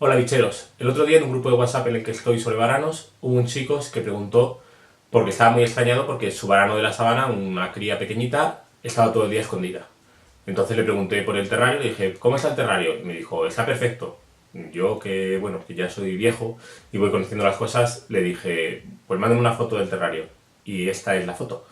Hola bicheros, el otro día en un grupo de WhatsApp en el que estoy sobre varanos hubo un chico que preguntó porque estaba muy extrañado porque su varano de la sabana, una cría pequeñita, estaba todo el día escondida. Entonces le pregunté por el terrario y le dije, ¿cómo está el terrario? Y me dijo, está perfecto. Yo que ya soy viejo y voy conociendo las cosas, le dije, pues mándame una foto del terrario. Y esta es la foto.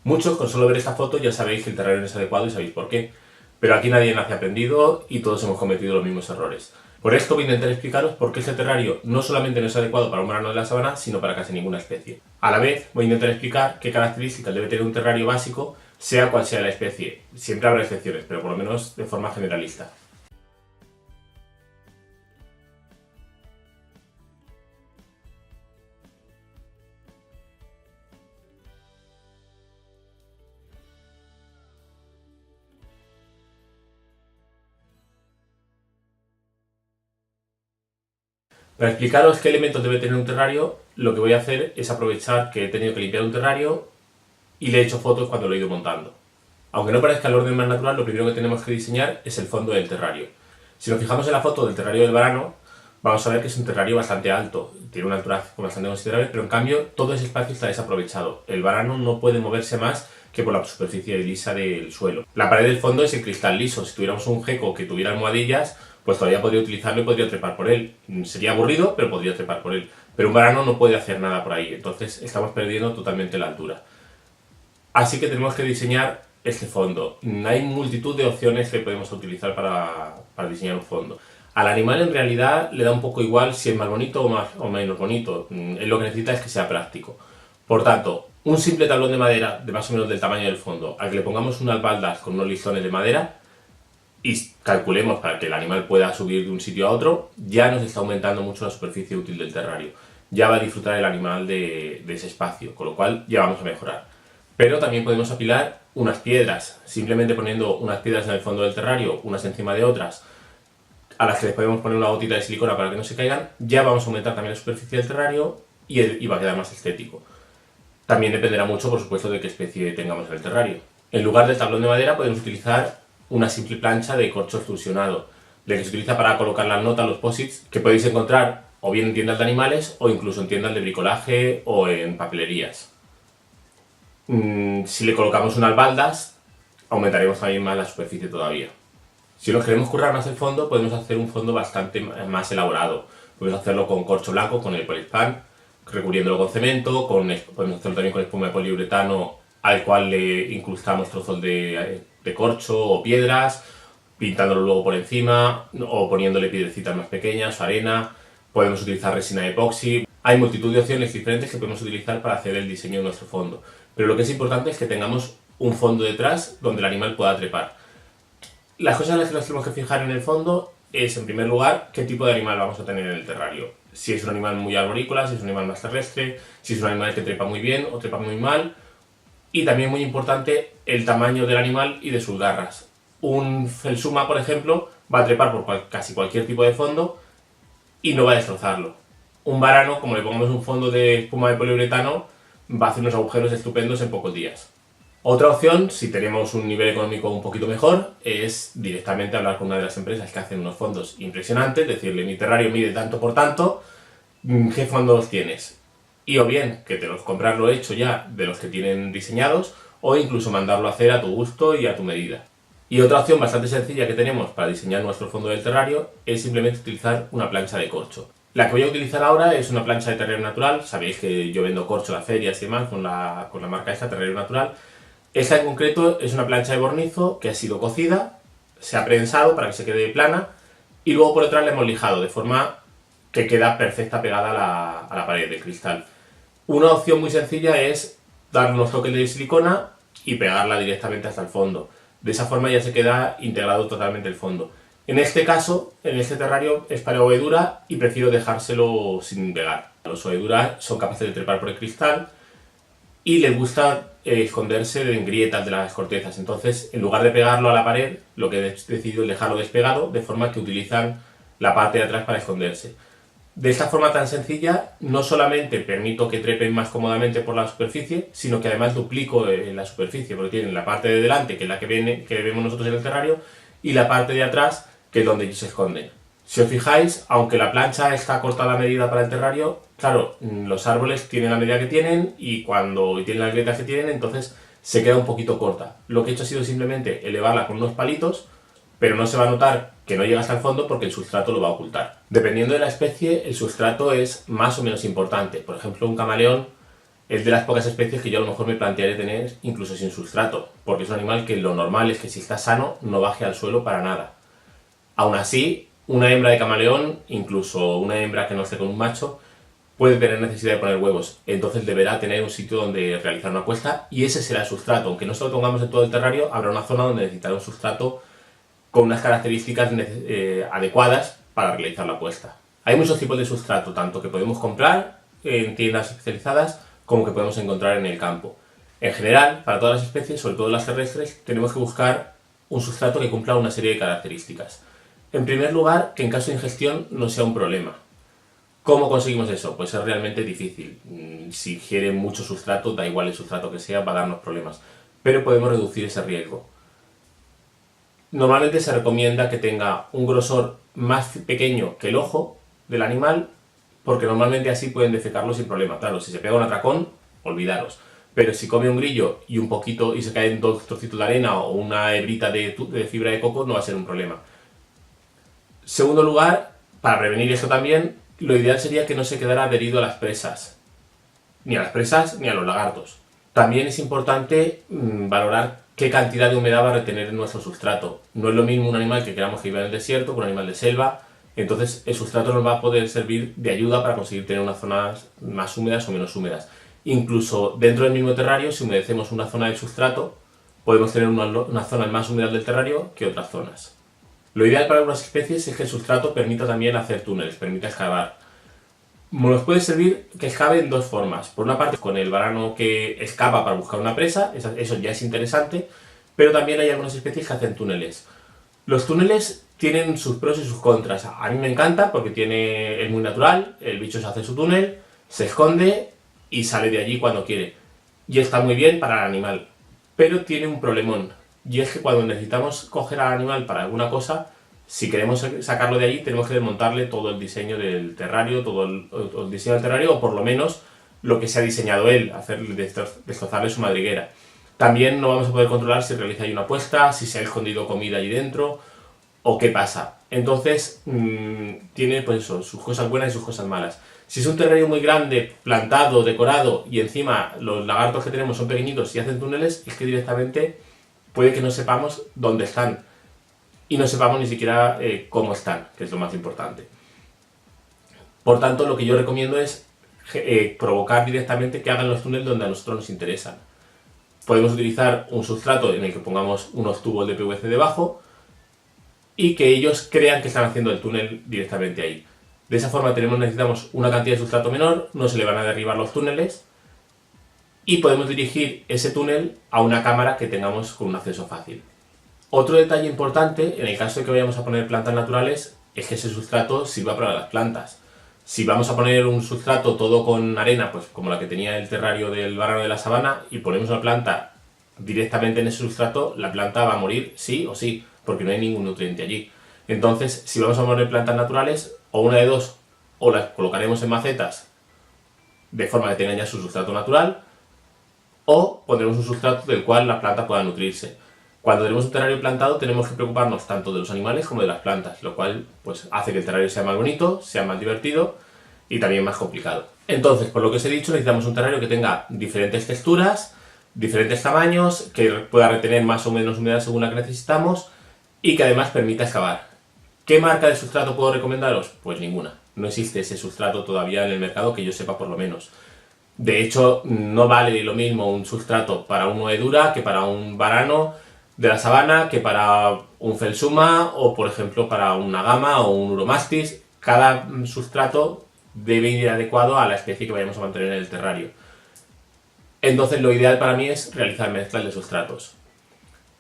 Muchos con solo ver esta foto ya sabéis que el terrario no es adecuado y sabéis por qué. Pero aquí nadie nace aprendido y todos hemos cometido los mismos errores. Por esto voy a intentar explicaros por qué este terrario no solamente no es adecuado para un varano de la sabana, sino para casi ninguna especie. A la vez voy a intentar explicar qué características debe tener un terrario básico, sea cual sea la especie. Siempre habrá excepciones, pero por lo menos de forma generalista. Para explicaros qué elementos debe tener un terrario, lo que voy a hacer es aprovechar que he tenido que limpiar un terrario y le he hecho fotos cuando lo he ido montando. Aunque no parezca el orden más natural, lo primero que tenemos que diseñar es el fondo del terrario. Si nos fijamos en la foto del terrario del varano, vamos a ver que es un terrario bastante alto, tiene una altura bastante considerable, pero en cambio todo ese espacio está desaprovechado. El varano no puede moverse más que por la superficie lisa del suelo. La pared del fondo es el cristal liso. Si tuviéramos un geco que tuviera almohadillas, pues todavía podría utilizarlo y podría trepar por él. Sería aburrido, pero podría trepar por él. Pero un varano no puede hacer nada por ahí, entonces estamos perdiendo totalmente la altura. Así que tenemos que diseñar este fondo. Hay multitud de opciones que podemos utilizar para diseñar un fondo. Al animal en realidad le da un poco igual si es más bonito o menos bonito. Él lo que necesita es que sea práctico. Por tanto, un simple tablón de madera de más o menos del tamaño del fondo, al que le pongamos unas baldas con unos listones de madera y calculemos para que el animal pueda subir de un sitio a otro, ya nos está aumentando mucho la superficie útil del terrario. Ya va a disfrutar el animal de ese espacio, con lo cual ya vamos a mejorar. Pero también podemos apilar unas piedras, simplemente poniendo unas piedras en el fondo del terrario, unas encima de otras, a las que les podemos poner una gotita de silicona para que no se caigan, ya vamos a aumentar también la superficie del terrario y va a quedar más estético. También dependerá mucho, por supuesto, de qué especie tengamos en el terrario. En lugar del tablón de madera podemos utilizar una simple plancha de corcho extrusionado, la que se utiliza para colocar las notas, los posits, que podéis encontrar o bien en tiendas de animales o incluso en tiendas de bricolaje o en papelerías. Si le colocamos unas baldas, aumentaremos también más la superficie todavía. Si nos queremos currar más el fondo, podemos hacer un fondo bastante más elaborado. Podemos hacerlo con corcho blanco, con el Polispan, recubriéndolo con cemento, podemos hacerlo también con espuma de poliuretano al cual le incrustamos trozos de corcho o piedras, pintándolo luego por encima o poniéndole piedrecitas más pequeñas o arena. Podemos utilizar resina epoxi. Hay multitud de opciones diferentes que podemos utilizar para hacer el diseño de nuestro fondo. Pero lo que es importante es que tengamos un fondo detrás donde el animal pueda trepar. Las cosas en las que nos tenemos que fijar en el fondo es, en primer lugar, qué tipo de animal vamos a tener en el terrario. Si es un animal muy arborícola, si es un animal más terrestre, si es un animal que trepa muy bien o trepa muy mal. Y también muy importante el tamaño del animal y de sus garras. Un felsuma, por ejemplo, va a trepar por casi cualquier tipo de fondo y no va a destrozarlo. Un varano, como le pongamos un fondo de espuma de poliuretano, va a hacer unos agujeros estupendos en pocos días. Otra opción, si tenemos un nivel económico un poquito mejor, es directamente hablar con una de las empresas que hacen unos fondos impresionantes, decirle mi terrario mide tanto por tanto, ¿qué fondos tienes? Y o bien que te los comprarlo hecho ya de los que tienen diseñados, o incluso mandarlo a hacer a tu gusto y a tu medida. Y otra opción bastante sencilla que tenemos para diseñar nuestro fondo del terrario es simplemente utilizar una plancha de corcho. La que voy a utilizar ahora es una plancha de Terrario Natural. Sabéis que yo vendo corcho en las ferias y demás con la marca esta, Terrario Natural. Esta en concreto es una plancha de bornizo que ha sido cocida, se ha prensado para que se quede plana y luego por detrás la hemos lijado de forma que queda perfecta pegada a la pared de cristal. Una opción muy sencilla es dar unos toques de silicona y pegarla directamente hasta el fondo. De esa forma ya se queda integrado totalmente el fondo. En este caso, en este terrario es para ovedura y prefiero dejárselo sin pegar. Los oveduras son capaces de trepar por el cristal y les gusta esconderse en grietas de las cortezas. Entonces, en lugar de pegarlo a la pared, lo que he decidido es dejarlo despegado, de forma que utilizan la parte de atrás para esconderse. De esta forma tan sencilla, no solamente permito que trepen más cómodamente por la superficie, sino que además duplico la superficie, porque tienen la parte de delante, que es la que vemos nosotros en el terrario, y la parte de atrás, que es donde ellos se esconden. Si os fijáis, aunque la plancha está cortada a medida para el terrario, claro, los árboles tienen la medida que tienen y cuando tienen las grietas que tienen, entonces se queda un poquito corta. Lo que he hecho ha sido simplemente elevarla con unos palitos, pero no se va a notar que no llega hasta el fondo porque el sustrato lo va a ocultar. Dependiendo de la especie, el sustrato es más o menos importante. Por ejemplo, un camaleón es de las pocas especies que yo a lo mejor me plantearé tener incluso sin sustrato, porque es un animal que lo normal es que si está sano no baje al suelo para nada. Aún así, una hembra de camaleón, incluso una hembra que no esté con un macho, puede tener necesidad de poner huevos, entonces deberá tener un sitio donde realizar una puesta y ese será el sustrato. Aunque no se lo pongamos en todo el terrario, habrá una zona donde necesitará un sustrato con unas características adecuadas para realizar la puesta. Hay muchos tipos de sustrato, tanto que podemos comprar en tiendas especializadas como que podemos encontrar en el campo. En general, para todas las especies, sobre todo las terrestres, tenemos que buscar un sustrato que cumpla una serie de características. En primer lugar, que en caso de ingestión no sea un problema. ¿Cómo conseguimos eso? Pues es realmente difícil. Si ingiere mucho sustrato, da igual el sustrato que sea, va a darnos problemas. Pero podemos reducir ese riesgo. Normalmente se recomienda que tenga un grosor más pequeño que el ojo del animal, porque normalmente así pueden defecarlo sin problema. Claro, si se pega un atracón, olvidaros. Pero si come un grillo y un poquito y se caen dos trocitos de arena o una hebrita de fibra de coco, no va a ser un problema. Segundo lugar, para prevenir esto también, lo ideal sería que no se quedara adherido a las presas. Ni a las presas ni a los lagartos. También es importante valorar qué cantidad de humedad va a retener nuestro sustrato. No es lo mismo un animal que queramos que viva en el desierto que un animal de selva. Entonces el sustrato nos va a poder servir de ayuda para conseguir tener unas zonas más húmedas o menos húmedas. Incluso dentro del mismo terrario, si humedecemos una zona del sustrato, podemos tener unas zonas más húmedas del terrario que otras zonas. Lo ideal para algunas especies es que el sustrato permita también hacer túneles, permita excavar. Nos puede servir que excave en dos formas. Por una parte, con el varano que excava para buscar una presa, eso ya es interesante, pero también hay algunas especies que hacen túneles. Los túneles tienen sus pros y sus contras. A mí me encanta porque es muy natural, el bicho se hace su túnel, se esconde y sale de allí cuando quiere. Y está muy bien para el animal, pero tiene un problemón. Y es que cuando necesitamos coger al animal para alguna cosa, si queremos sacarlo de allí, tenemos que desmontarle todo el diseño del terrario, todo el diseño del terrario, o por lo menos lo que se ha diseñado él, destrozarle su madriguera. También no vamos a poder controlar si realiza ahí una puesta, si se ha escondido comida allí dentro, o qué pasa. Entonces, tiene pues eso, sus cosas buenas y sus cosas malas. Si es un terrario muy grande, plantado, decorado, y encima los lagartos que tenemos son pequeñitos y hacen túneles, es que directamente puede que no sepamos dónde están. Y no sepamos ni siquiera cómo están, que es lo más importante. Por tanto, lo que yo recomiendo es provocar directamente que hagan los túneles donde a nosotros nos interesan. Podemos utilizar un sustrato en el que pongamos unos tubos de PVC debajo y que ellos crean que están haciendo el túnel directamente ahí. De esa forma necesitamos una cantidad de sustrato menor, no se le van a derribar los túneles y podemos dirigir ese túnel a una cámara que tengamos con un acceso fácil. Otro detalle importante, en el caso de que vayamos a poner plantas naturales, es que ese sustrato sirva para las plantas. Si vamos a poner un sustrato todo con arena, pues como la que tenía el terrario del varano de la sabana, y ponemos una planta directamente en ese sustrato, la planta va a morir sí o sí, porque no hay ningún nutriente allí. Entonces, si vamos a poner plantas naturales, o una de dos, o las colocaremos en macetas de forma que tengan ya su sustrato natural, o pondremos un sustrato del cual la planta pueda nutrirse. Cuando tenemos un terrario plantado tenemos que preocuparnos tanto de los animales como de las plantas, lo cual pues, hace que el terrario sea más bonito, sea más divertido y también más complicado. Entonces, por lo que os he dicho, necesitamos un terrario que tenga diferentes texturas, diferentes tamaños, que pueda retener más o menos humedad según la que necesitamos y que además permita excavar. ¿Qué marca de sustrato puedo recomendaros? Pues ninguna. No existe ese sustrato todavía en el mercado que yo sepa por lo menos. De hecho, no vale lo mismo un sustrato para un Noedura que para un varano de la sabana, que para un Phelsuma o por ejemplo para una gama o un Uromastis. Cada sustrato debe ir adecuado a la especie que vayamos a mantener en el terrario. Entonces lo ideal para mí es realizar mezclas de sustratos.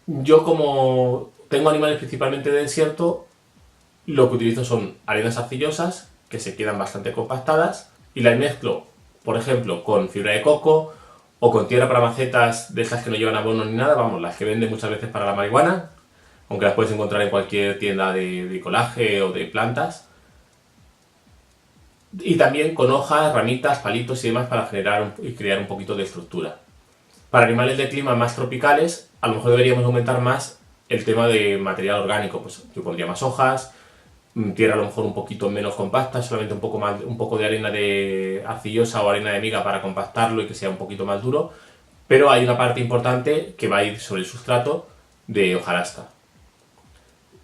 Yo como tengo animales principalmente de desierto, lo que utilizo son arenas arcillosas que se quedan bastante compactadas y las mezclo, por ejemplo, con fibra de coco o con tierra para macetas de esas que no llevan abono ni nada, vamos, las que venden muchas veces para la marihuana, aunque las puedes encontrar en cualquier tienda de bricolaje o de plantas. Y también con hojas, ramitas, palitos y demás para generar y crear un poquito de estructura. Para animales de clima más tropicales, a lo mejor deberíamos aumentar más el tema de material orgánico. Pues yo pondría más hojas, tierra a lo mejor un poquito menos compacta, solamente un poco de arena de arcillosa o arena de miga para compactarlo y que sea un poquito más duro. Pero hay una parte importante que va a ir sobre el sustrato de hojarasca.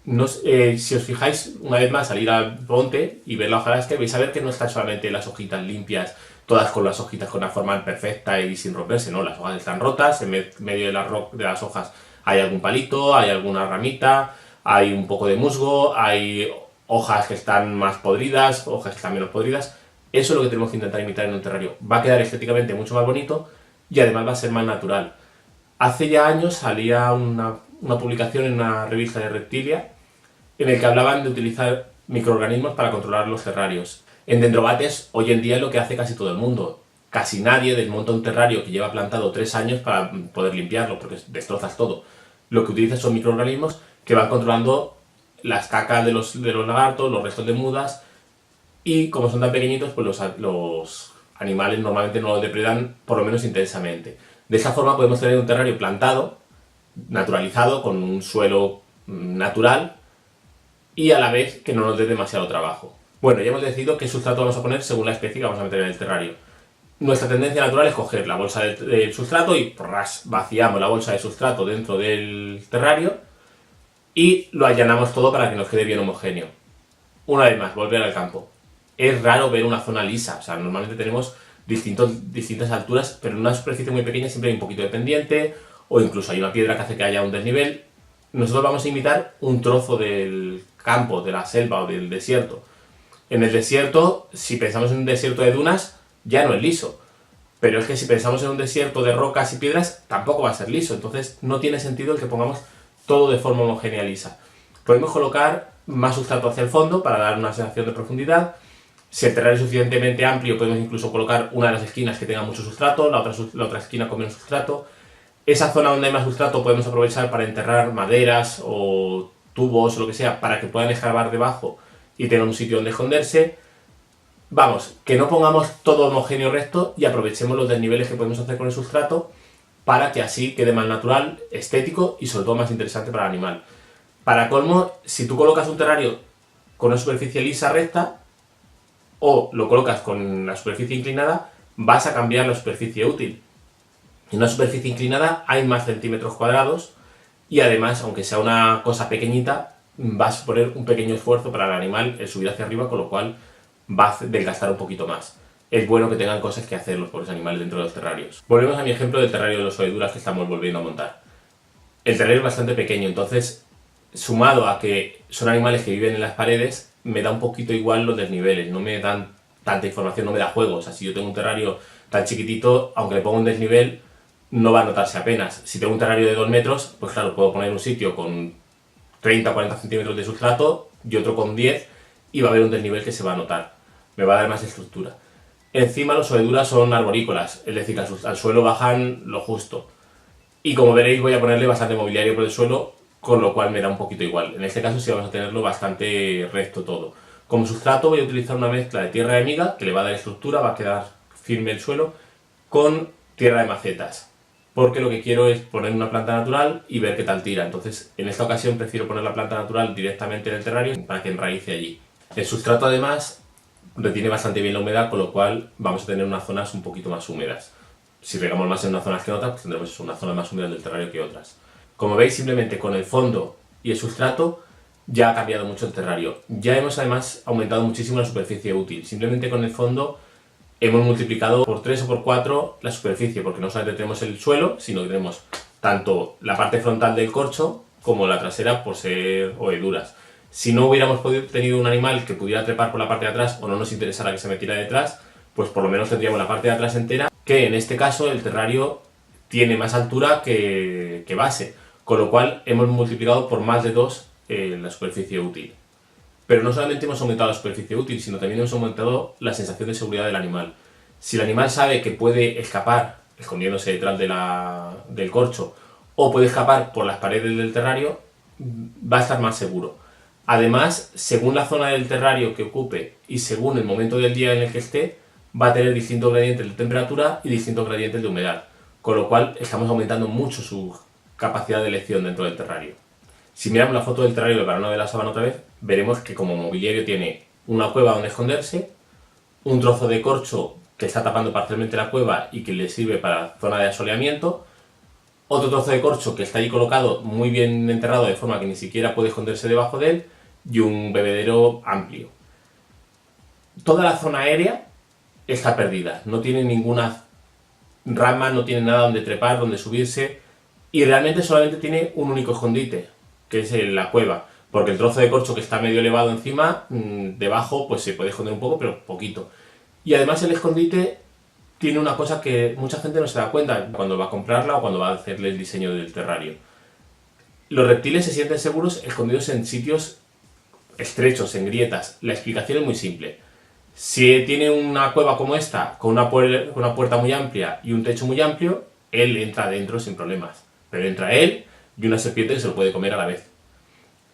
Si os fijáis, una vez más, salir al monte y ver la hojarasca, vais a ver que no están solamente las hojitas limpias, todas con las hojitas con una forma perfecta y sin romperse, no, las hojas están rotas, en medio de las hojas hay algún palito, hay alguna ramita, hay un poco de musgo, hay hojas que están más podridas, hojas que están menos podridas. Eso es lo que tenemos que intentar imitar en un terrario. Va a quedar estéticamente mucho más bonito y además va a ser más natural. Hace ya años salía una publicación en una revista de Reptilia en el que hablaban de utilizar microorganismos para controlar los terrarios. En Dendrobates hoy en día es lo que hace casi todo el mundo. Casi nadie desmonta un terrario que lleva plantado 3 años para poder limpiarlo, porque destrozas todo. Lo que utilizas son microorganismos que van controlando las cacas de los lagartos, los restos de mudas, y como son tan pequeñitos, pues los animales normalmente no los depredan, por lo menos intensamente. De esa forma podemos tener un terrario plantado, naturalizado, con un suelo natural, y a la vez que no nos dé demasiado trabajo. Bueno, ya hemos decidido qué sustrato vamos a poner según la especie que vamos a meter en el terrario. Nuestra tendencia natural es coger la bolsa del sustrato y vaciamos la bolsa de sustrato dentro del terrario y lo allanamos todo para que nos quede bien homogéneo. Una vez más, volver al campo. Es raro ver una zona lisa, o sea, normalmente tenemos distintas alturas, pero en una superficie muy pequeña siempre hay un poquito de pendiente o incluso hay una piedra que hace que haya un desnivel. Nosotros vamos a imitar un trozo del campo, de la selva o del desierto. En el desierto, si pensamos en un desierto de dunas, ya no es liso. Pero es que si pensamos en un desierto de rocas y piedras, tampoco va a ser liso. Entonces no tiene sentido el que pongamos todo de forma homogénea y lisa. Podemos colocar más sustrato hacia el fondo para dar una sensación de profundidad. Si el terreno es suficientemente amplio, podemos incluso colocar una de las esquinas que tenga mucho sustrato, la otra esquina con menos sustrato. Esa zona donde hay más sustrato podemos aprovechar para enterrar maderas o tubos o lo que sea para que puedan escarbar debajo y tengan un sitio donde esconderse. Vamos, que no pongamos todo homogéneo recto y aprovechemos los desniveles que podemos hacer con el sustrato para que así quede más natural, estético y sobre todo más interesante para el animal. Para colmo, si tú colocas un terrario con una superficie lisa recta o lo colocas con la superficie inclinada, vas a cambiar la superficie útil. En una superficie inclinada hay más centímetros cuadrados y además, aunque sea una cosa pequeñita, vas a poner un pequeño esfuerzo para el animal el subir hacia arriba, con lo cual va a desgastar un poquito más. Es bueno que tengan cosas que hacer los pobres animales dentro de los terrarios. Volvemos a mi ejemplo del terrario de los oeduras que estamos volviendo a montar. El terrario es bastante pequeño, entonces, sumado a que son animales que viven en las paredes, me da un poquito igual los desniveles, no me dan tanta información, no me da juego. O sea, si yo tengo un terrario tan chiquitito, aunque le ponga un desnivel, no va a notarse apenas. Si tengo un terrario de 2 metros, pues claro, puedo poner un sitio con 30 o 40 centímetros de sustrato y otro con 10 y va a haber un desnivel que se va a notar. Me va a dar más estructura. Encima los oeduras son arborícolas, es decir, al suelo bajan lo justo. Y como veréis voy a ponerle bastante mobiliario por el suelo, con lo cual me da un poquito igual. En este caso sí vamos a tenerlo bastante recto todo. Como sustrato voy a utilizar una mezcla de tierra de miga, que le va a dar estructura, va a quedar firme el suelo, con tierra de macetas. Porque lo que quiero es poner una planta natural y ver qué tal tira. Entonces, en esta ocasión prefiero poner la planta natural directamente en el terrario para que enraice allí. El sustrato además retiene bastante bien la humedad, con lo cual vamos a tener unas zonas un poquito más húmedas. Si regamos más en unas zonas que en otras, pues tendremos una zona más húmeda del terrario que otras. Como veis, simplemente con el fondo y el sustrato ya ha cambiado mucho el terrario. Ya hemos además aumentado muchísimo la superficie útil. Simplemente con el fondo hemos multiplicado por 3 o por 4 la superficie, porque no solamente tenemos el suelo, sino que tenemos tanto la parte frontal del corcho como la trasera por ser oeduras. Si no hubiéramos tenido un animal que pudiera trepar por la parte de atrás o no nos interesara que se metiera detrás, pues por lo menos tendríamos la parte de atrás entera, que en este caso el terrario tiene más altura que base, con lo cual hemos multiplicado por más de 2 la superficie útil. Pero no solamente hemos aumentado la superficie útil, sino también hemos aumentado la sensación de seguridad del animal. Si el animal sabe que puede escapar escondiéndose detrás del corcho o puede escapar por las paredes del terrario, va a estar más seguro. Además, según la zona del terrario que ocupe y según el momento del día en el que esté, va a tener distintos gradientes de temperatura y distintos gradientes de humedad, con lo cual estamos aumentando mucho su capacidad de elección dentro del terrario. Si miramos la foto del terrario del varano de la sabana otra vez, veremos que como mobiliario tiene una cueva donde esconderse, un trozo de corcho que está tapando parcialmente la cueva y que le sirve para zona de asoleamiento, otro trozo de corcho que está ahí colocado muy bien enterrado de forma que ni siquiera puede esconderse debajo de él, y un bebedero amplio. Toda la zona aérea está perdida, no tiene ninguna rama, no tiene nada donde trepar, donde subirse, y realmente solamente tiene un único escondite, que es la cueva, porque el trozo de corcho que está medio elevado encima, debajo pues se puede esconder un poco, pero poquito. Y además el escondite tiene una cosa que mucha gente no se da cuenta cuando va a comprarla o cuando va a hacerle el diseño del terrario. Los reptiles se sienten seguros escondidos en sitios estrechos, en grietas. La explicación es muy simple. Si tiene una cueva como esta, con una puerta muy amplia y un techo muy amplio, él entra adentro sin problemas. Pero entra él y una serpiente que se lo puede comer a la vez.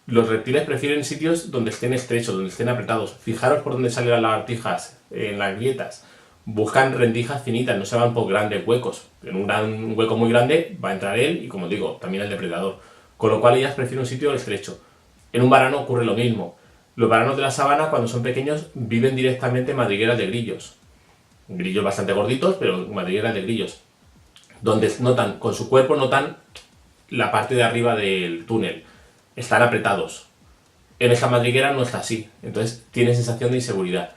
Los reptiles prefieren sitios donde estén estrechos, donde estén apretados. Fijaros por dónde salen las lagartijas en las grietas. Buscan rendijas finitas, no se van por grandes huecos. En un hueco muy grande va a entrar él y, como digo, también el depredador. Con lo cual ellas prefieren un sitio estrecho. En un varano ocurre lo mismo. Los varanos de la sabana, cuando son pequeños, viven directamente en madrigueras de grillos. Grillos bastante gorditos, pero madrigueras de grillos. Donde notan, con su cuerpo notan la parte de arriba del túnel. Están apretados. En esta madriguera no está así. Entonces tiene sensación de inseguridad.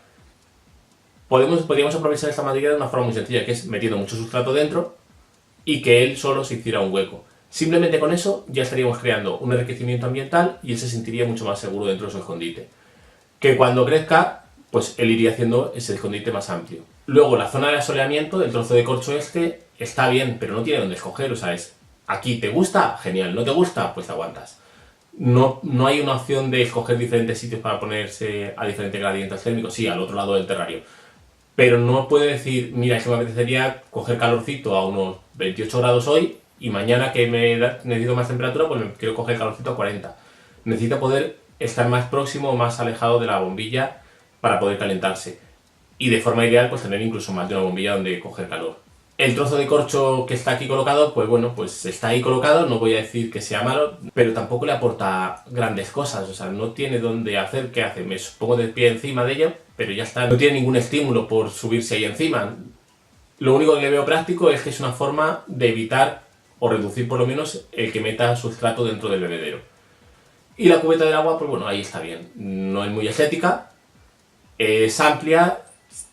Podríamos aprovechar esta madriguera de una forma muy sencilla, que es metiendo mucho sustrato dentro y que él solo se hiciera un hueco. Simplemente con eso ya estaríamos creando un enriquecimiento ambiental y él se sentiría mucho más seguro dentro de su escondite. Que cuando crezca, pues él iría haciendo ese escondite más amplio. Luego, la zona de asoleamiento, el trozo de corcho este, está bien, pero no tiene dónde escoger. O sea, es aquí te gusta, genial, no te gusta, pues te aguantas. No hay una opción de escoger diferentes sitios para ponerse a diferentes gradientes térmicos, sí, al otro lado del terrario. Pero no puede decir, mira, es que me apetecería coger calorcito a unos 28 grados hoy y mañana que necesito más temperatura, pues me quiero coger calorcito a 40. Necesita poder estar más próximo o más alejado de la bombilla para poder calentarse. Y de forma ideal, pues tener incluso más de una bombilla donde coger calor. El trozo de corcho que está aquí colocado, pues bueno, pues está ahí colocado, no voy a decir que sea malo, pero tampoco le aporta grandes cosas, o sea, no tiene dónde hacer, ¿qué hace? Me pongo de pie encima de ella, pero ya está, no tiene ningún estímulo por subirse ahí encima. Lo único que le veo práctico es que es una forma de evitar o reducir por lo menos el que meta sustrato dentro del bebedero. Y la cubeta del agua, pues bueno, ahí está bien, no es muy estética, es amplia.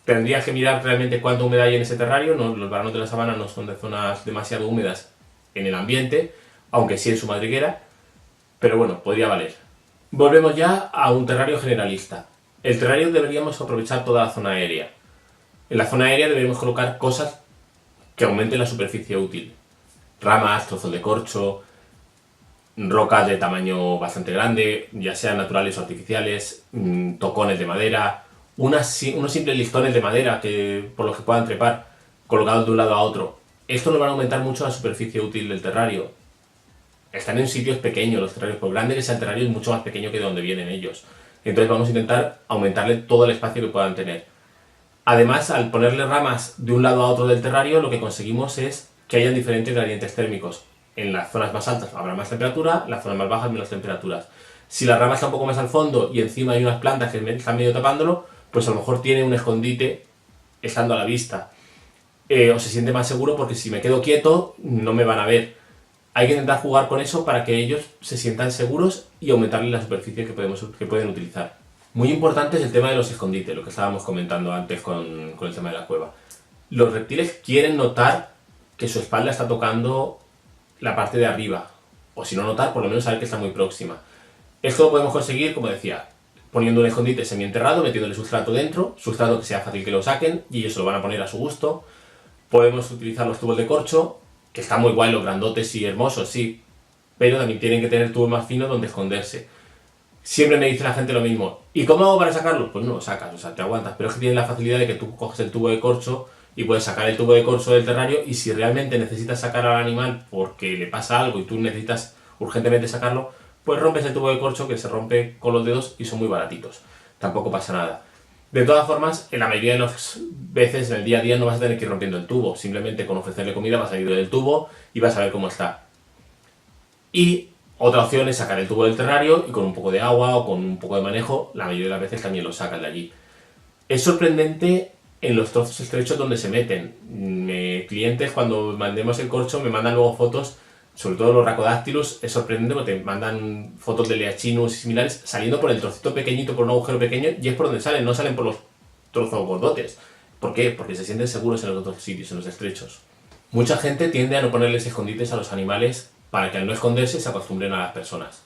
Tendrías que mirar realmente cuánta humedad hay en ese terrario. Los varanos de la sabana no son de zonas demasiado húmedas en el ambiente, aunque sí en su madriguera, pero bueno, podría valer. Volvemos ya a un terrario generalista. El terrario deberíamos aprovechar toda la zona aérea. En la zona aérea deberíamos colocar cosas que aumenten la superficie útil. Ramas, trozos de corcho, rocas de tamaño bastante grande, ya sean naturales o artificiales, tocones de madera, unos simples listones de madera por los que puedan trepar, colocados de un lado a otro. Esto nos va a aumentar mucho la superficie útil del terrario. Están en sitios pequeños los terrarios, por grande que sea el terrario es mucho más pequeño que de donde vienen ellos. Entonces vamos a intentar aumentarle todo el espacio que puedan tener. Además, al ponerle ramas de un lado a otro del terrario, lo que conseguimos es que hayan diferentes gradientes térmicos. En las zonas más altas habrá más temperatura, en las zonas más bajas menos temperaturas. Si la rama está un poco más al fondo y encima hay unas plantas que están medio tapándolo, pues a lo mejor tiene un escondite estando a la vista. O se siente más seguro porque si me quedo quieto no me van a ver. Hay que intentar jugar con eso para que ellos se sientan seguros y aumentarle la superficie que pueden utilizar. Muy importante es el tema de los escondites, lo que estábamos comentando antes con el tema de la cueva. Los reptiles quieren notar que su espalda está tocando la parte de arriba, o si no notar, por lo menos saber que está muy próxima. Esto lo podemos conseguir, como decía, poniendo un escondite semienterrado, metiéndole sustrato dentro, sustrato que sea fácil que lo saquen y ellos se lo van a poner a su gusto. Podemos utilizar los tubos de corcho, que están muy guay, los grandotes y hermosos, sí, pero también tienen que tener tubos más finos donde esconderse. Siempre me dice la gente lo mismo, ¿y cómo hago para sacarlos? Pues no lo sacas, o sea, te aguantas, pero es que tienen la facilidad de que tú coges el tubo de corcho y puedes sacar el tubo de corcho del terrario y si realmente necesitas sacar al animal porque le pasa algo y tú necesitas urgentemente sacarlo, pues rompes el tubo de corcho que se rompe con los dedos y son muy baratitos. Tampoco pasa nada. De todas formas, en la mayoría de las veces en el día a día no vas a tener que ir rompiendo el tubo. Simplemente con ofrecerle comida vas a salir del tubo y vas a ver cómo está. Y otra opción es sacar el tubo del terrario y con un poco de agua o con un poco de manejo, la mayoría de las veces también lo sacan de allí. Es sorprendente en los trozos estrechos donde se meten. Clientes cuando mandemos el corcho me mandan luego fotos, sobre todo los Rhacodactylus, es sorprendente porque te mandan fotos de Liachinus y similares saliendo por el trocito pequeñito, por un agujero pequeño, y es por donde salen, no salen por los trozos gordotes. ¿Por qué? Porque se sienten seguros en los otros sitios, en los estrechos. Mucha gente tiende a no ponerles escondites a los animales para que al no esconderse se acostumbren a las personas.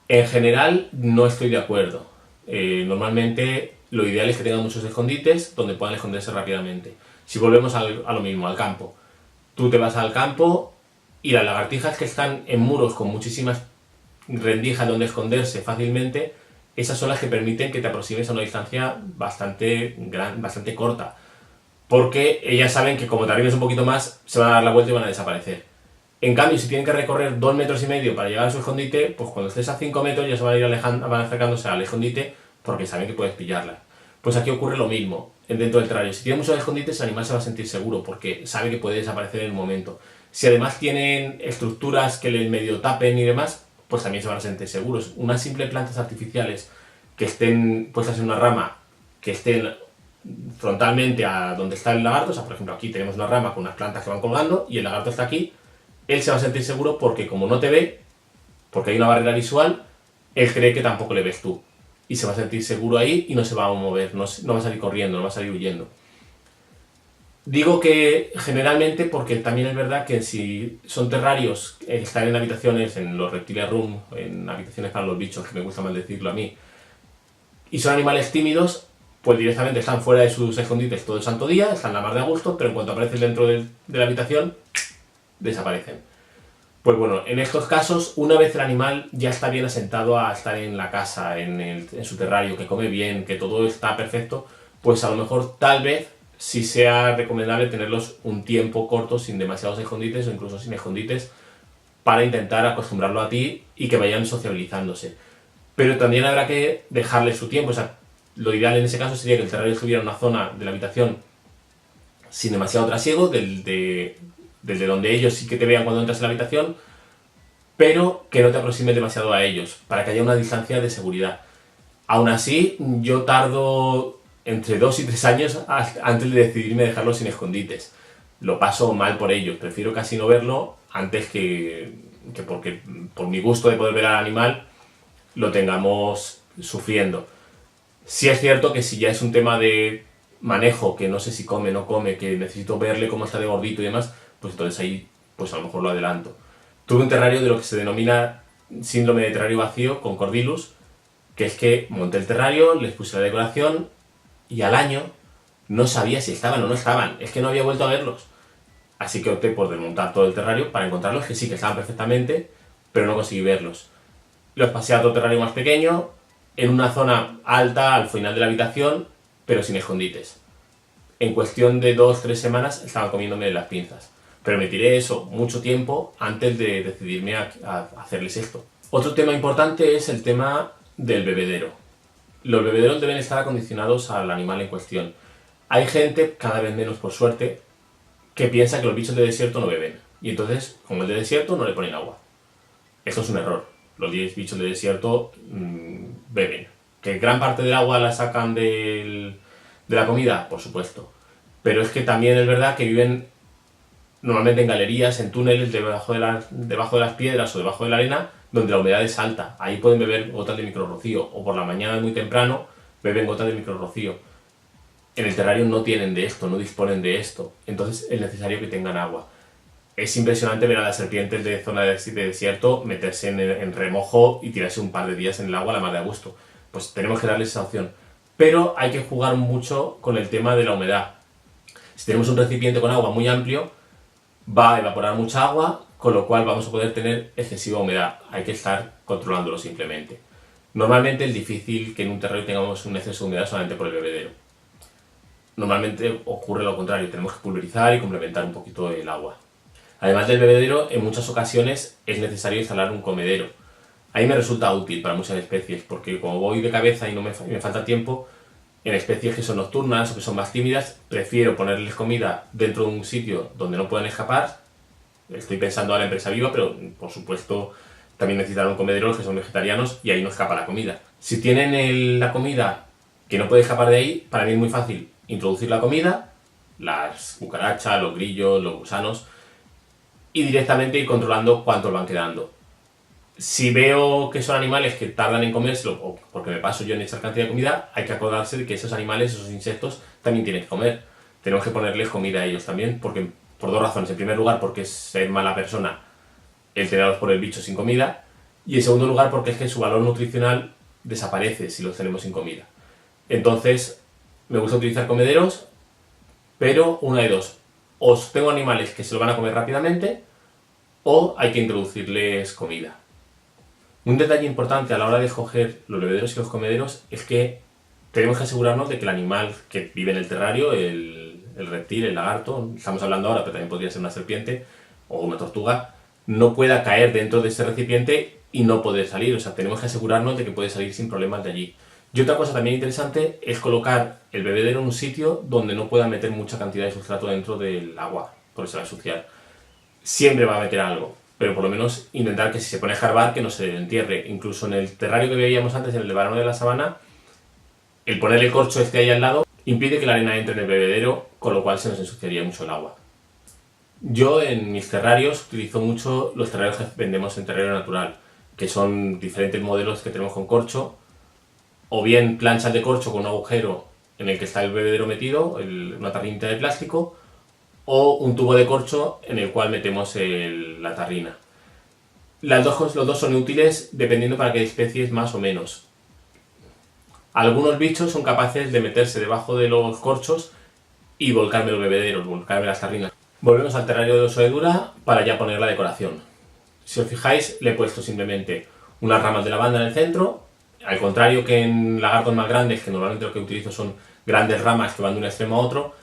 En general no estoy de acuerdo. Normalmente lo ideal es que tengan muchos escondites donde puedan esconderse rápidamente. Si volvemos a lo mismo, al campo. Tú te vas al campo y las lagartijas que están en muros con muchísimas rendijas donde esconderse fácilmente, esas son las que permiten que te aproximes a una distancia bastante corta. Porque ellas saben que como te arrimes un poquito más, se van a dar la vuelta y van a desaparecer. En cambio, si tienen que recorrer 2,5 metros para llegar a su escondite, pues cuando estés a 5 metros ya se van a ir van acercándose al escondite porque saben que puedes pillarla. Pues aquí ocurre lo mismo dentro del terrario. Si tiene muchos escondites, el animal se va a sentir seguro porque sabe que puede desaparecer en un momento. Si además tienen estructuras que le medio tapen y demás, pues también se van a sentir seguros. Unas simples plantas artificiales que estén puestas en una rama, que estén frontalmente a donde está el lagarto, o sea, por ejemplo, aquí tenemos una rama con unas plantas que van colgando y el lagarto está aquí, él se va a sentir seguro porque como no te ve, porque hay una barrera visual, él cree que tampoco le ves tú. Y se va a sentir seguro ahí y no se va a mover, no va a salir corriendo, no va a salir huyendo. Digo que generalmente porque también es verdad que si son terrarios que están en habitaciones, en los reptiles room, en habitaciones para los bichos, que me gusta más decirlo a mí, y son animales tímidos, pues directamente están fuera de sus escondites todo el santo día, están la mar de a gusto, pero en cuanto aparecen dentro de la habitación, desaparecen. Pues bueno, en estos casos, una vez el animal ya está bien asentado a estar en la casa, en su terrario, que come bien, que todo está perfecto, pues a lo mejor tal vez sí sea recomendable tenerlos un tiempo corto sin demasiados escondites o incluso sin escondites para intentar acostumbrarlo a ti y que vayan sociabilizándose. Pero también habrá que dejarle su tiempo, o sea, lo ideal en ese caso sería que el terrario estuviera en una zona de la habitación sin demasiado trasiego, desde donde ellos sí que te vean cuando entras en la habitación, pero que no te aproximes demasiado a ellos, para que haya una distancia de seguridad. Aún así, yo tardo entre 2 y 3 años antes de decidirme dejarlo sin escondites. Lo paso mal por ellos, prefiero casi no verlo antes que porque por mi gusto de poder ver al animal lo tengamos sufriendo. Sí es cierto que si ya es un tema de manejo, que no sé si come, no come, que necesito verle cómo está de gordito y demás, pues entonces ahí pues a lo mejor lo adelanto. Tuve un terrario de lo que se denomina síndrome de terrario vacío con Cordylus, que es que monté el terrario, les puse la decoración y al año no sabía si estaban o no estaban, es que no había vuelto a verlos. Así que opté por desmontar todo el terrario para encontrarlos, que sí que estaban perfectamente, pero no conseguí verlos. Los pasé a otro terrario más pequeño, en una zona alta al final de la habitación, pero sin escondites. En cuestión de 2-3 semanas estaban comiéndome las pinzas. Pero me tiré eso mucho tiempo antes de decidirme a hacerles esto. Otro tema importante es el tema del bebedero. Los bebederos deben estar acondicionados al animal en cuestión. Hay gente, cada vez menos por suerte, que piensa que los bichos de desierto no beben. Y entonces, como el de desierto, no le ponen agua. Esto es un error. Los 10 bichos de desierto beben. ¿Que gran parte del agua la sacan de la comida? Por supuesto. Pero es que también es verdad que viven normalmente en galerías, en túneles, debajo de las piedras o debajo de la arena, donde la humedad es alta. Ahí pueden beber gotas de microrrocío. O por la mañana muy temprano beben gotas de microrrocío. En el terrario no tienen de esto, no disponen de esto. Entonces es necesario que tengan agua. Es impresionante ver a las serpientes de zona de desierto meterse en remojo y tirarse un par de días en el agua a la mar de a gusto. Pues tenemos que darles esa opción. Pero hay que jugar mucho con el tema de la humedad. Si tenemos un recipiente con agua muy amplio, va a evaporar mucha agua, con lo cual vamos a poder tener excesiva humedad. Hay que estar controlándolo simplemente. Normalmente es difícil que en un terrario tengamos un exceso de humedad solamente por el bebedero. Normalmente ocurre lo contrario, tenemos que pulverizar y complementar un poquito el agua. Además del bebedero, en muchas ocasiones es necesario instalar un comedero. A mí me resulta útil para muchas especies, porque como voy de cabeza y no me falta tiempo, en especies que son nocturnas o que son más tímidas, prefiero ponerles comida dentro de un sitio donde no puedan escapar. Estoy pensando ahora en presa viva, pero por supuesto también necesitan un comedero los que son vegetarianos y ahí no escapa la comida. Si tienen la comida que no puede escapar de ahí, para mí es muy fácil introducir la comida, las cucarachas, los grillos, los gusanos, y directamente ir controlando cuántos van quedando. Si veo que son animales que tardan en comérselo, o porque me paso yo en esa cantidad de comida, hay que acordarse de que esos animales, esos insectos, también tienen que comer. Tenemos que ponerles comida a ellos también, porque por dos razones. En primer lugar, porque es ser mala persona el tenerlos por el bicho sin comida. Y en segundo lugar, porque es que su valor nutricional desaparece si los tenemos sin comida. Entonces, me gusta utilizar comederos, pero una de dos. O tengo animales que se lo van a comer rápidamente, o hay que introducirles comida. Un detalle importante a la hora de escoger los bebederos y los comederos es que tenemos que asegurarnos de que el animal que vive en el terrario, el reptil, el lagarto, estamos hablando ahora, pero también podría ser una serpiente o una tortuga, no pueda caer dentro de ese recipiente y no poder salir. O sea, tenemos que asegurarnos de que puede salir sin problemas de allí. Y otra cosa también interesante es colocar el bebedero en un sitio donde no pueda meter mucha cantidad de sustrato dentro del agua, porque se va a ensuciar. Siempre va a meter algo, pero por lo menos intentar que si se pone a escarbar que no se entierre. Incluso en el terrario que veíamos antes, en el de varano de la sabana, el poner el corcho este ahí al lado impide que la arena entre en el bebedero, con lo cual se nos ensuciaría mucho el agua. Yo en mis terrarios utilizo mucho los terrarios que vendemos en terrario natural, que son diferentes modelos que tenemos con corcho, o bien planchas de corcho con un agujero en el que está el bebedero metido, una tarrina de plástico, o un tubo de corcho en el cual metemos la tarrina. Los dos son útiles dependiendo para qué especies más o menos. Algunos bichos son capaces de meterse debajo de los corchos y volcarme los bebederos, volcarme las tarrinas. Volvemos al terrario de oso de Dura para ya poner la decoración. Si os fijáis, le he puesto simplemente unas ramas de lavanda en el centro, al contrario que en lagartos más grandes, que normalmente lo que utilizo son grandes ramas que van de un extremo a otro.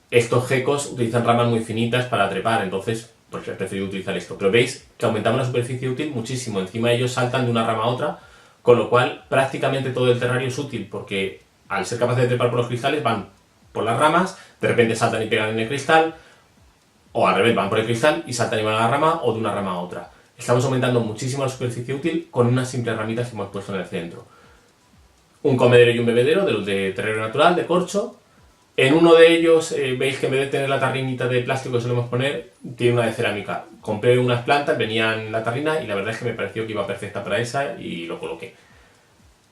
Estos gecos utilizan ramas muy finitas para trepar, entonces pues he preferido utilizar esto. Pero veis que aumentamos la superficie útil muchísimo. Encima ellos saltan de una rama a otra, con lo cual prácticamente todo el terrario es útil, porque al ser capaces de trepar por los cristales van por las ramas, de repente saltan y pegan en el cristal, o al revés, van por el cristal y saltan y van a la rama, o de una rama a otra. Estamos aumentando muchísimo la superficie útil con unas simples ramitas que hemos puesto en el centro. Un comedero y un bebedero de los de terreno natural, de corcho. En uno de ellos veis que en vez de tener la tarrinita de plástico que solemos poner, tiene una de cerámica. Compré unas plantas, venían en la tarrina y la verdad es que me pareció que iba perfecta para esa y lo coloqué.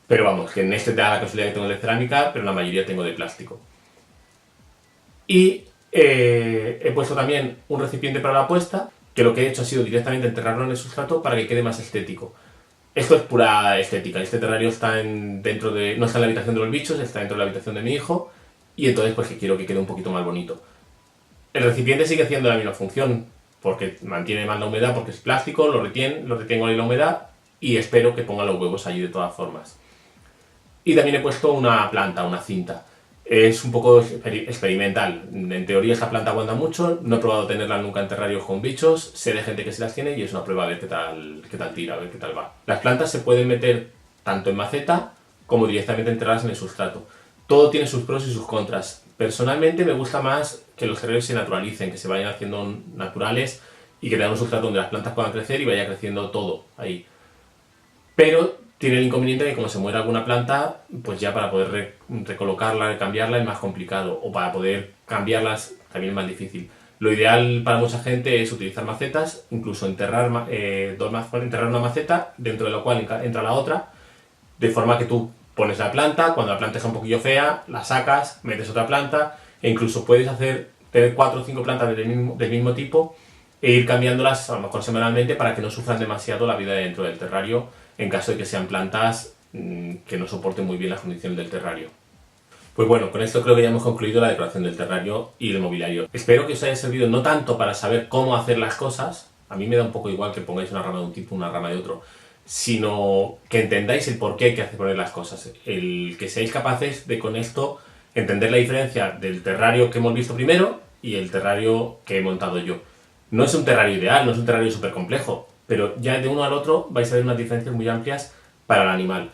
Pero vamos, que en este te da la casualidad que tengo de cerámica, pero la mayoría tengo de plástico. Y he puesto también un recipiente para la puesta, que lo que he hecho ha sido directamente enterrarlo en el sustrato para que quede más estético. Esto es pura estética. Este terrario está no está en la habitación de los bichos, está dentro de la habitación de mi hijo. Y entonces pues que quiero que quede un poquito más bonito. El recipiente sigue haciendo la misma función, porque mantiene más la humedad, porque es plástico, lo retengo ahí la humedad y espero que ponga los huevos allí de todas formas. Y también he puesto una planta, una cinta. Es un poco experimental. En teoría esta planta aguanta mucho, no he probado tenerla nunca en terrarios con bichos, sé de gente que se las tiene y es una prueba a ver qué tal tira, a ver qué tal va. Las plantas se pueden meter tanto en maceta como directamente enterradas en el sustrato. Todo tiene sus pros y sus contras. Personalmente me gusta más que los terrarios se naturalicen, que se vayan haciendo naturales y que tengan un sustrato donde las plantas puedan crecer y vaya creciendo todo ahí. Pero tiene el inconveniente de que como se muere alguna planta, pues ya para poder recolocarla, cambiarla es más complicado, o para poder cambiarlas también es más difícil. Lo ideal para mucha gente es utilizar macetas, incluso enterrar una maceta dentro de la cual entra la otra, de forma que tú pones la planta, cuando la planta está un poquillo fea, la sacas, metes otra planta, e incluso puedes tener 4 o 5 plantas del mismo tipo e ir cambiándolas a lo mejor semanalmente para que no sufran demasiado la vida dentro del terrario en caso de que sean plantas que no soporten muy bien las condiciones del terrario. Pues bueno, con esto creo que ya hemos concluido la decoración del terrario y el mobiliario. Espero que os haya servido no tanto para saber cómo hacer las cosas, a mí me da un poco igual que pongáis una rama de un tipo, una rama de otro, sino que entendáis el por qué hay que hacer poner las cosas. El que seáis capaces de con esto entender la diferencia del terrario que hemos visto primero y el terrario que he montado yo. No es un terrario ideal, no es un terrario súper complejo, pero ya de uno al otro vais a ver unas diferencias muy amplias para el animal.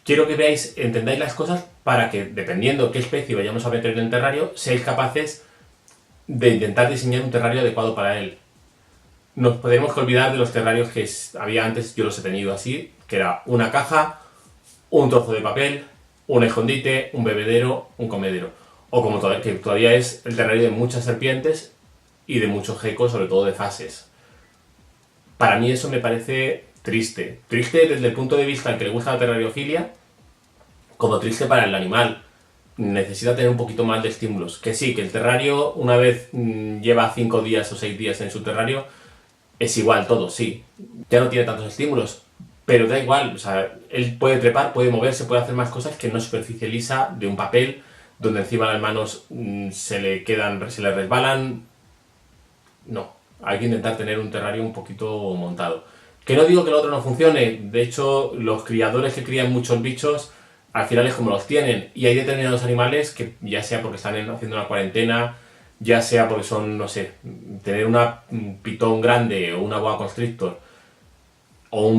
Quiero que veáis, entendáis las cosas para que, dependiendo qué especie vayamos a meter en el terrario, seáis capaces de intentar diseñar un terrario adecuado para él. Nos podemos olvidar de los terrarios que había antes, yo los he tenido así, que era una caja, un trozo de papel, un escondite, un bebedero, un comedero. O como que todavía es el terrario de muchas serpientes y de muchos gecos, sobre todo de fases. Para mí eso me parece triste. Triste desde el punto de vista al que le gusta la terrariofilia, como triste para el animal. Necesita tener un poquito más de estímulos. Que sí, que el terrario, una vez lleva 5 días o 6 días en su terrario, es igual todo, sí. Ya no tiene tantos estímulos, pero da igual. O sea, él puede trepar, puede moverse, puede hacer más cosas que no superficie lisa de un papel, donde encima las manos se le resbalan. No, hay que intentar tener un terrario un poquito montado. Que no digo que el otro no funcione, de hecho, los criadores que crían muchos bichos, al final es como los tienen. Y hay determinados animales que, ya sea porque están haciendo una cuarentena, ya sea porque son, no sé, tener un pitón grande o una boa constrictor, o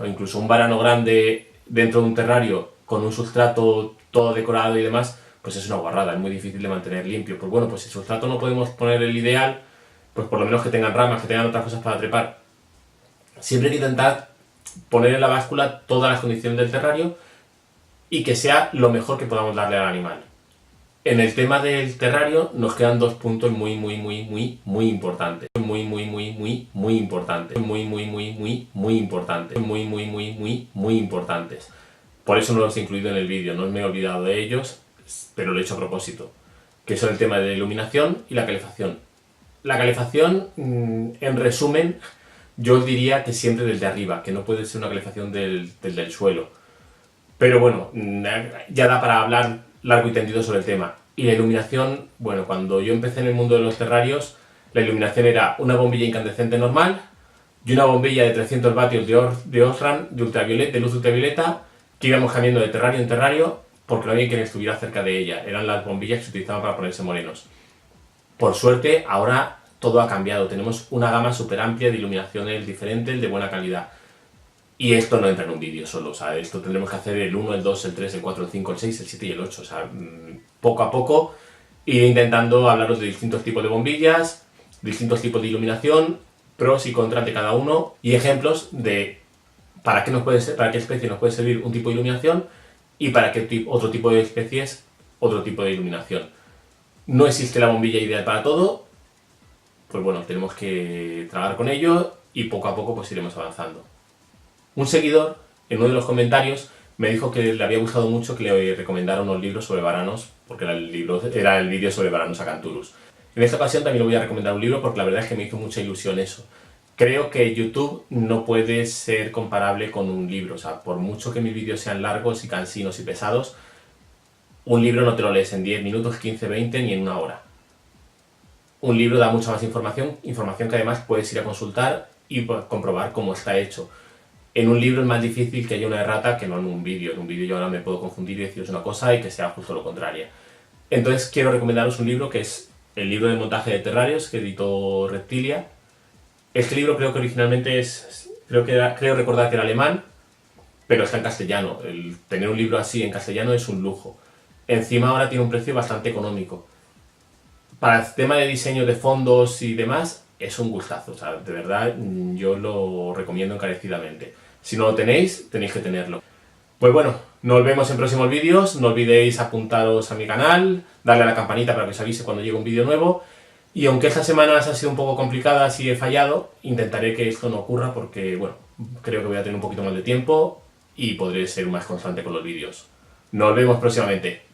incluso un varano grande dentro de un terrario con un sustrato todo decorado y demás, pues es una guarrada, es muy difícil de mantener limpio. Pues bueno, pues si el sustrato no podemos poner el ideal, pues por lo menos que tengan ramas, que tengan otras cosas para trepar. Siempre hay que intentar poner en la báscula todas las condiciones del terrario y que sea lo mejor que podamos darle al animal. En el tema del terrario nos quedan 2 puntos muy importantes. Muy importantes. Muy importantes. Por eso no los he incluido en el vídeo, no me he olvidado de ellos, pero lo he hecho a propósito. Que son el tema de la iluminación y la calefacción. La calefacción, en resumen, yo diría que siempre desde arriba, que no puede ser una calefacción del suelo. Pero bueno, ya da para hablar largo y tendido sobre el tema. Y la iluminación, bueno, cuando yo empecé en el mundo de los terrarios, la iluminación era una bombilla incandescente normal y una bombilla de 300 vatios de Osram, de luz ultravioleta, que íbamos cambiando de terrario en terrario porque no había quien estuviera cerca de ella. Eran las bombillas que se utilizaban para ponerse morenos. Por suerte, ahora todo ha cambiado. Tenemos una gama súper amplia de iluminaciones diferentes, de buena calidad. Y esto no entra en un vídeo solo, o sea, esto tendremos que hacer el 1, el 2, el 3, el 4, el 5, el 6, el 7 y el 8, o sea, poco a poco ir intentando hablaros de distintos tipos de bombillas, distintos tipos de iluminación, pros y contras de cada uno y ejemplos de para qué especie nos puede servir un tipo de iluminación y para qué otro tipo de especies otro tipo de iluminación. No existe la bombilla ideal para todo, pues bueno, tenemos que trabajar con ello y poco a poco pues iremos avanzando. Un seguidor, en uno de los comentarios, me dijo que le había gustado mucho que le recomendara unos libros sobre varanos, porque era el vídeo sobre varanos acanthurus. En esta ocasión también le voy a recomendar un libro porque la verdad es que me hizo mucha ilusión eso. Creo que YouTube no puede ser comparable con un libro, o sea, por mucho que mis vídeos sean largos y cansinos y pesados, un libro no te lo lees en 10 minutos, 15, 20 ni en una hora. Un libro da mucha más información que además puedes ir a consultar y comprobar cómo está hecho. En un libro es más difícil que haya una errata que no en un vídeo. En un vídeo yo ahora me puedo confundir y deciros una cosa y que sea justo lo contrario. Entonces quiero recomendaros un libro que es el libro de montaje de terrarios que editó Reptilia. Este libro creo que originalmente creo recordar que era alemán, pero está en castellano. El tener un libro así en castellano es un lujo. Encima ahora tiene un precio bastante económico. Para el tema de diseño de fondos y demás, es un gustazo. O sea, de verdad, yo lo recomiendo encarecidamente. Si no lo tenéis, tenéis que tenerlo. Pues bueno, nos vemos en próximos vídeos. No olvidéis apuntaros a mi canal, darle a la campanita para que os avise cuando llegue un vídeo nuevo. Y aunque estas semanas han sido un poco complicadas y he fallado, intentaré que esto no ocurra porque, bueno, creo que voy a tener un poquito más de tiempo y podré ser más constante con los vídeos. Nos vemos próximamente.